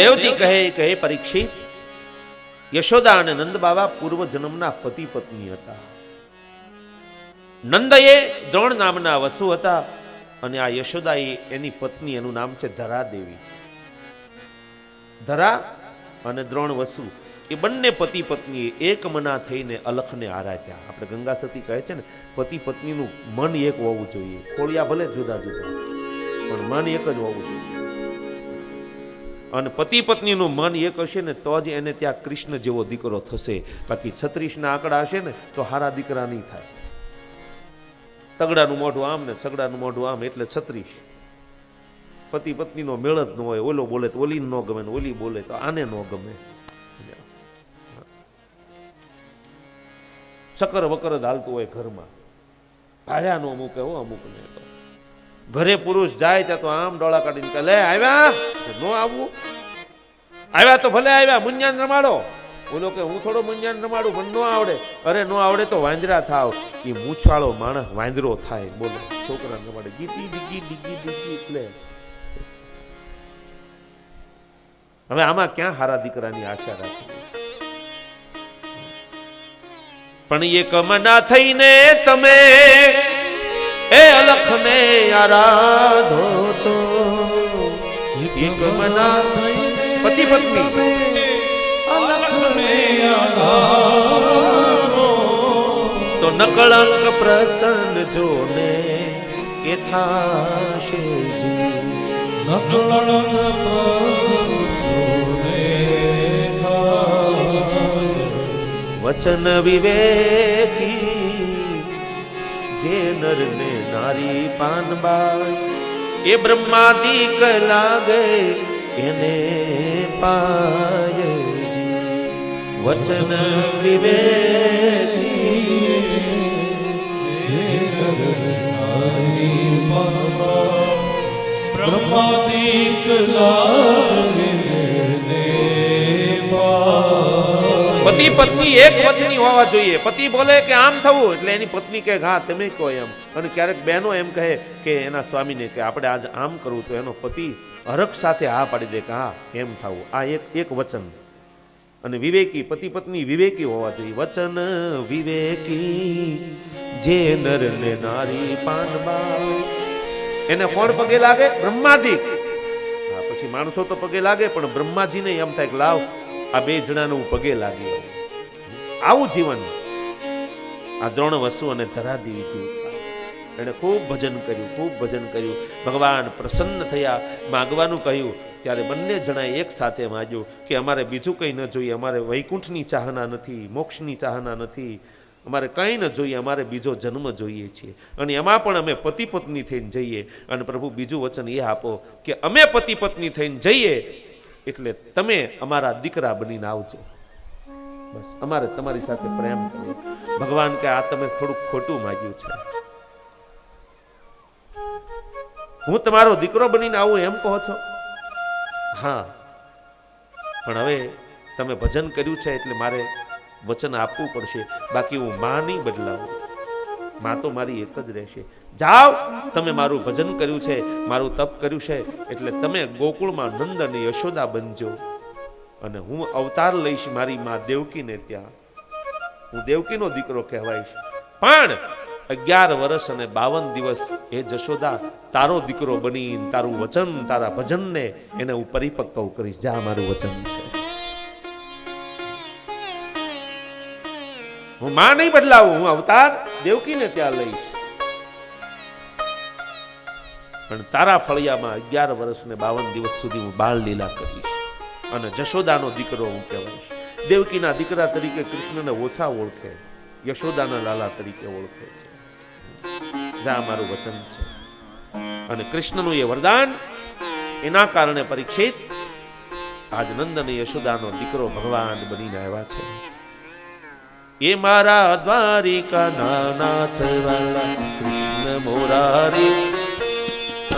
સુખદેવજી કહે પરીક્ષિત, યશોદા અને નંદ બાબા પૂર્વ જન્મના પતિ પત્ની હતા. નંદએ દ્રોણ નામના વસુ હતા અને આ યશોદા એની પત્ની, એનું નામ છે ધરા દેવી. ધરા અને દ્રોણ વસુ એ બંને પતિ પત્ની એક મના થઈને અલખને આરાધ્યા. આપણે ગંગા સતી કહે છે ને, પતિ પત્નીનું મન એક હોવું જોઈએ. ખોળિયા ભલે જુદા જુદા, પણ મન એક જ હોવું જોઈએ. અને પતિ પત્નીનું મન એક હશે ને તો જ એને ત્યાં કૃષ્ણ જેવો દીકરો થશે. બાકી 36ના આંકડા હશે ને તો હારા દીકરા નહીં થાય. તગડાનું મોઢું આમ ને છગડાનું મોઢું આમ એટલે 36. પતિ પત્નીનો મેળ જ ન હોય. ઓલો બોલે તો ઓલી ન ગમે ને ઓલી બોલે તો આને ન ગમે. ચક્કર વકર જ હાલતું હોય ઘરમાં. ભાડ્યા નો મૂકે હો અમુક ને તો. ઘરે પુરુષ જાય ત્યાં તો આમ ડોળા કાઢીને કે લે આવ્યા, નો આવવું, આવ્યા તો ભલે આવ્યા, મુંજાન રમાડો. બોલો કે હું થોડો મુંજાન રમાડું, મને નો આવડે. અરે નો આવડે તો વાંદરા થાવ. એ મૂછવાળો માણસ વાંદરો થાય. બોલો છોકરા રમાડે ગીતી ડીગી ડીગી ડીગી. એટલે હવે આમાં ક્યાં હારા દીકરાની આશા રાખી? પણ એક મના થઈને તમે એ અલખને આરાધો તો, એક મના પતિ પત્ની અલખને આરાધો તો નકળંક પ્રસન્ન જોને એ થાશે જી. નકળંક પ્રસન્ન જોને વચન વિવેકી જે નર ને નારી પાનબાઈ, એ બ્રહ્માદિક લાગે એને પાય જી. વચન વિવેકી જે નર ને નારી પાનબાઈ, બ્રહ્માદિક લાગે એને પાય. પતિ પત્ની એક વચની હોવા જોઈએ. પતિ બોલે કે આમ થવું એટલે એની પત્ની કહે હા તમે કહો એમ. અને ક્યારેક બહેનો એમ કહે કે એના સ્વામીને કે આપણે આજ આમ કરવું, તો એનો પતિ હરખ સાથે હા પાડી દે કે હા એમ થવું. આ એક વચન. અને વિવેકી પતિ પત્ની વિવેકી હોવા જોઈએ. વચન વિવેકી જે નર ને નારી પાનબાઈ, એને કોણ પગે લાગે? બ્રહ્માદિક. હા પછી માણસો તો પગે લાગે, પણ બ્રહ્માજીને એમ થાય કે લાવ આ બે જણાને હું પગે લાગી. આવું જીવન આ દ્રોણ વસુ અને ધરાદેવી જીવતા. એને ખૂબ ભજન કર્યું, ખૂબ ભજન કર્યું. ભગવાન પ્રસન્ન થયા. માગવાનું કહ્યું ત્યારે બંને જણાએ એક સાથે માગ્યું કે અમારે બીજું કંઈ ન જોઈએ. અમારે વૈકુંઠની ચાહના નથી, મોક્ષની ચાહના નથી, અમારે કંઈ ન જોઈએ, અમારે બીજો જન્મ જોઈએ છીએ. અને એમાં પણ અમે પતિ પત્ની થઈને જઈએ. અને પ્રભુ બીજું વચન એ આપો કે અમે પતિ પત્ની થઈને જઈએ એટલે તમે અમારા દીકરા બનીને આવજો. બસ અમારે તમારી સાથે પ્રેમ કરવો. ભગવાન કે આ તમે થોડુંક ખોટું માંગ્યું છે. હું તમારો દીકરો બનીને આવું એમ કહો છો? હા, પણ હવે તમે ભજન કર્યું છે એટલે મારે વચન આપવું પડશે. બાકી હું માં નહીં બદલાવું. માં તો મારી એક જ રહેશે. જાઓ, તમે મારું ભજન કર્યું છે, મારું તપ કર્યું છે, એટલે તમે ગોકુળમાં નંદ અને યશોદા બનજો. અને હું અવતાર લઈશ મારી માં દેવકીને ત્યાં. હું દેવકીનો દીકરો કહેવાઈશ. પણ 11 વર્ષ અને 52 દિવસ એ જશોદા તારો દીકરો બની તારું વચન, તારા ભજનને એને હું પરિપક્વ કરીશ. જા, મારું વચન છે. હું માં નહીં બદલાવું. હું અવતાર દેવકીને ત્યાં લઈશ. પણ તારા ફળિયામાં 11 વર્ષ ને 52 દિવસ સુધી હું બાળ લીલા કરીશ. અને જશોદાનો દીકરો હું કહેવાઈશ. દેવકીના દીકરા તરીકે કૃષ્ણને ઓછા ઓળખે, યશોદાના લાલા તરીકે ઓળખે છે. જા, મારું વચન છે. અને કૃષ્ણનું એ વરદાન, એના કારણે પરીક્ષિત આજ નંદ અને યશોદાનો દીકરો ભગવાન બનીને આવ્યા છે. એ મારા દ્વારિકા નાથ વાલા કૃષ્ણ મોરારી